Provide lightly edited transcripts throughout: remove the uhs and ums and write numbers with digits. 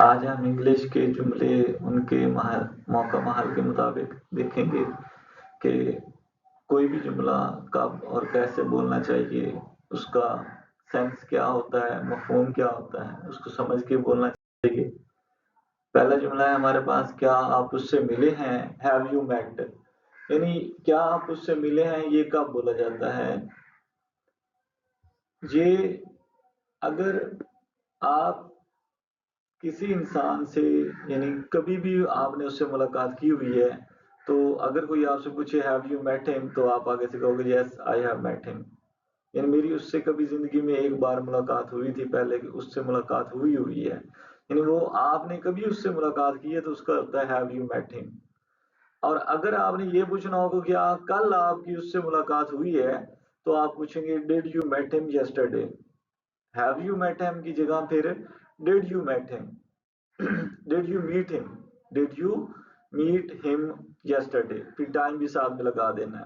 آج ہم انگلش کے جملے ان کے موقع محل کے مطابق دیکھیں گے کہ کوئی بھی جملہ کب اور کیسے بولنا چاہیے، اس کا سینس کیا ہوتا ہے، مفہوم کیا ہوتا ہے، اس کو سمجھ کے بولنا چاہیے۔ پہلا جملہ ہے ہمارے پاس، کیا آپ اس سے ملے ہیں، ہیو یو میٹ، یعنی کیا آپ اس سے ملے ہیں، یہ کب بولا جاتا ہے؟ یہ اگر آپ کسی انسان سے یعنی کبھی بھی آپ نے اس سے ملاقات کی ہوئی ہے، تو اگر کوئی آپ سے پوچھے ہیو یو میٹ ہم، تو آپ آگے سے کہو گے یس آئی ہیو میٹ ہم، یعنی میری اس سے کبھی زندگی میں ایک بار ملاقات ہوئی تھی، پہلے اس سے ملاقات ہوئی ہے، یعنی وہ آپ نے کبھی اس سے ملاقات کی ہے تو اس کا ہوتا ہے ہیو یو میٹ ہم۔ اور اگر آپ نے یہ پوچھنا ہوگا کہ کل آپ کی اس سے ملاقات ہوئی ہے، تو آپ پوچھیں گے ڈیڈ یو میٹ ہم یسٹرڈے۔ ہیو یو میٹ ہم کی جگہ پھر ڈیڈ یو میٹ ہم، ڈیڈ یو میٹ ہم، ڈیڈ یو میٹ ہم یسٹرڈے، پھر ٹائم بھی ساتھ میں لگا دینا ہے۔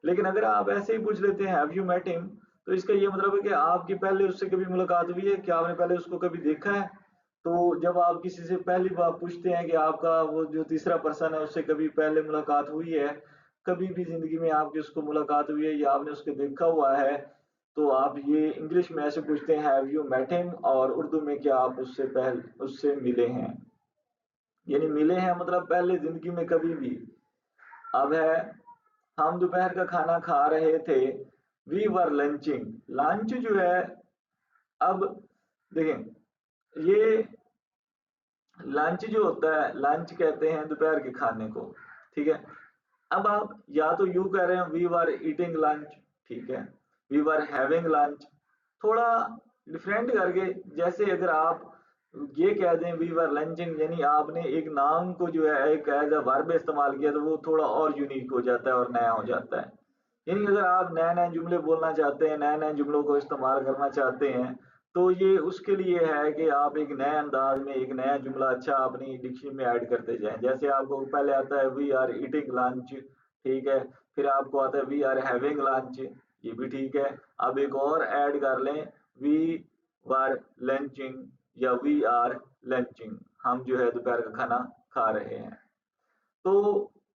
لیکن اگر آپ ایسے ہی پوچھ لیتے ہیں ہیو یو میٹ ہم، تو اس کا یہ مطلب ہے کہ آپ کی پہلے اس سے کبھی ملاقات ہوئی ہے، کیا آپ نے پہلے اس کو کبھی دیکھا ہے؟ تو جب آپ کسی سے پہلی بار پوچھتے ہیں کہ آپ کا وہ جو تیسرا پرسن ہے اس سے کبھی پہلے ملاقات ہوئی ہے، کبھی بھی زندگی میں آپ کی اس کو ملاقات ہوئی ہے یا آپ نے اس کو دیکھا ہوا ہے، تو آپ یہ انگلش میں ایسے پوچھتے ہیں ہیو یو میٹ ہم، اور اردو میں کیا آپ اس سے ملے ہیں، یعنی ملے ہیں مطلب پہلے زندگی میں کبھی بھی۔ اب ہے ہم دوپہر کا کھانا کھا رہے تھے، وی ور لنچنگ، لنچ جو ہے، اب دیکھیں یہ لنچ جو ہوتا ہے، لنچ کہتے ہیں دوپہر کے کھانے کو، ٹھیک ہے؟ اب آپ یا تو یوں کہہ رہے ہیں وی ور ایٹنگ لنچ، ٹھیک ہے، وی ور ہیونگ لنچ، تھوڑا ڈفرینٹ کر کے، جیسے اگر آپ یہ کہہ دیں وی ور لنچنگ، یعنی آپ نے ایک نام کو جو ہے ایک ایز اے ورب استعمال کیا، تو وہ تھوڑا اور یونیک ہو جاتا ہے اور نیا ہو جاتا ہے۔ یعنی اگر آپ نئے نئے جملے بولنا چاہتے ہیں، نئے نئے جملوں کو استعمال کرنا چاہتے ہیں، تو یہ اس کے لیے ہے کہ آپ ایک نئے انداز میں ایک نیا جملہ اچھا اپنی ڈکشنری میں ایڈ کرتے جائیں۔ جیسے آپ کو پہلے آتا ہے وی آر ایٹنگ لنچ، ٹھیک ہے، پھر آپ کو آتا ہے وی آر ہیونگ لنچ، یہ بھی ٹھیک ہے، اب ایک اور ایڈ کر لیں وی ور لنچنگ یا وی آر لنچنگ، ہم جو ہے دوپہر کا کھانا کھا رہے ہیں۔ تو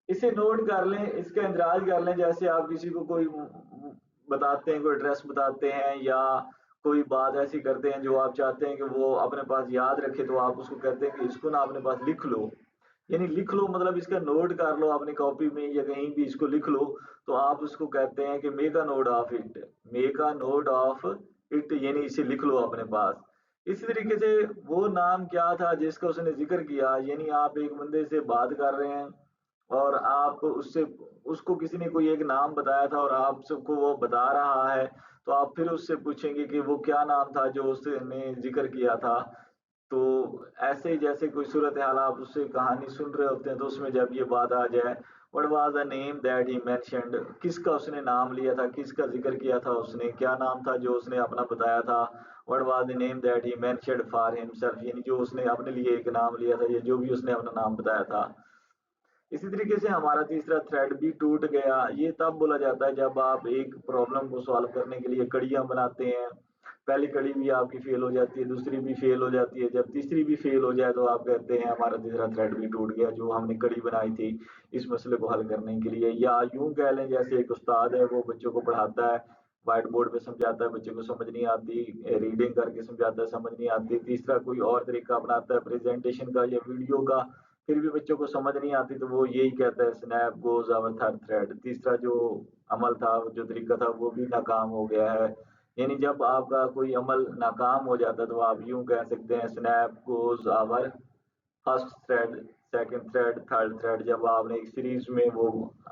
اسے نوٹ کر لیں، اس کا اندراج کر لیں، جیسے آپ کسی کو کوئی بتاتے ہیں، کوئی ایڈریس بتاتے ہیں یا کوئی بات ایسی کرتے ہیں جو آپ چاہتے ہیں کہ وہ اپنے پاس یاد رکھے، تو آپ اس کو کہتے ہیں کہ اس کو نا اپنے پاس لکھ لو، یعنی لکھ لو مطلب اس کا نوٹ کر لو اپنی کاپی میں یا کہیں بھی اس کو لکھ لو، تو آپ اس کو کہتے ہیں کہ make a note of it, make a note of it, یعنی اسے لکھ لو اپنے پاس۔ اسی طریقے سے وہ نام کیا تھا جس کا اس نے ذکر کیا، یعنی آپ ایک بندے سے بات کر رہے ہیں اور آپ اس کو کسی نے کوئی ایک نام بتایا تھا اور آپ سب کو وہ بتا رہا ہے، تو آپ پھر اس سے پوچھیں گے کہ وہ کیا نام تھا جو اس نے ذکر کیا تھا۔ تو ایسے ہی جیسے کوئی صورتحال آپ اس سے کہانی سن رہے ہوتے ہیں، تو اس میں جب یہ بات آ جائے what was the name that he mentioned, کس کا اس نے نام لیا تھا، کس کا ذکر کیا تھا، اس نے کیا نام تھا جو اس نے اپنا بتایا تھا، what was the name that he mentioned for himself, یعنی جو اس نے اپنے لیے ایک نام لیا تھا یا جو بھی اس نے اپنا نام بتایا تھا۔ اسی طریقے سے ہمارا تیسرا تھریڈ بھی ٹوٹ گیا، یہ تب بولا جاتا ہے جب آپ ایک پرابلم کو سالو کرنے کے لیے کڑیاں بناتے ہیں، پہلی کڑی بھی آپ کی فیل ہو جاتی ہے، دوسری بھی فیل ہو جاتی ہے، جب تیسری بھی فیل ہو جائے تو آپ کہتے ہیں ہمارا تیسرا تھریڈ بھی ٹوٹ گیا، جو ہم نے کڑی بنائی تھی اس مسئلے کو حل کرنے کے لیے۔ یا یوں کہہ لیں جیسے ایک استاد ہے، وہ بچوں کو پڑھاتا ہے، وائٹ بورڈ پہ سمجھاتا ہے، بچے کو سمجھ نہیں آتی، ریڈنگ کر کے سمجھاتا ہے، سمجھ نہیں آتی، تیسرا کوئی اور طریقہ اپناتا ہے پریزنٹیشن کا یا ویڈیو کا، پھر بھی بچوں کو سمجھ نہیں آتی، تو وہ یہی کہتا ہے سنیپ گوز آور تھرڈ تھریڈ، تیسرا جو عمل تھا، جو طریقہ تھا، وہ بھی ناکام ہو گیا ہے۔ یعنی جب آپ کا کوئی عمل ناکام ہو جاتا ہے تو آپ یوں کہہ سکتے ہیں snap goes our first thread, second thread, third thread, جب آپ نے ایک سیریز میں وہ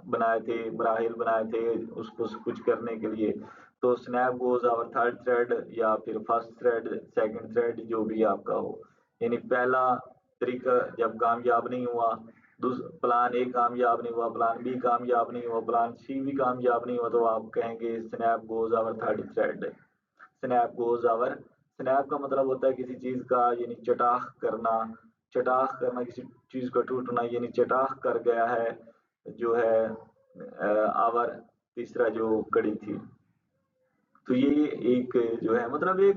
بنائے تھے، مراحل بنائے تھے اس کو کچھ کرنے کے لیے، تو سنیپ گوز آور تھرڈ تھریڈ یا پھر فرسٹ تھریڈ، سیکنڈ تھریڈ، جو بھی آپ کا ہو، یعنی پہلا طریقہ جب کامیاب نہیں ہوا، پلان اے کامیاب نہیں ہوا، پلان بی کامیاب نہیں ہوا، پلان سی بھی کامیاب نہیں ہوا، تو آپ کہیں گے سنیپ گوز آور تھرڈ تھریڈ، سنیپ گوز آور، سنیپ کا مطلب ہوتا ہے کسی چیز کا یعنی چٹاخ کرنا، چٹاخ کرنا کسی چیز کا ٹوٹنا، یعنی چٹاخ کر گیا ہے جو ہے آور، تیسرا جو کڑی تھی۔ تو یہ ایک جو ہے مطلب ایک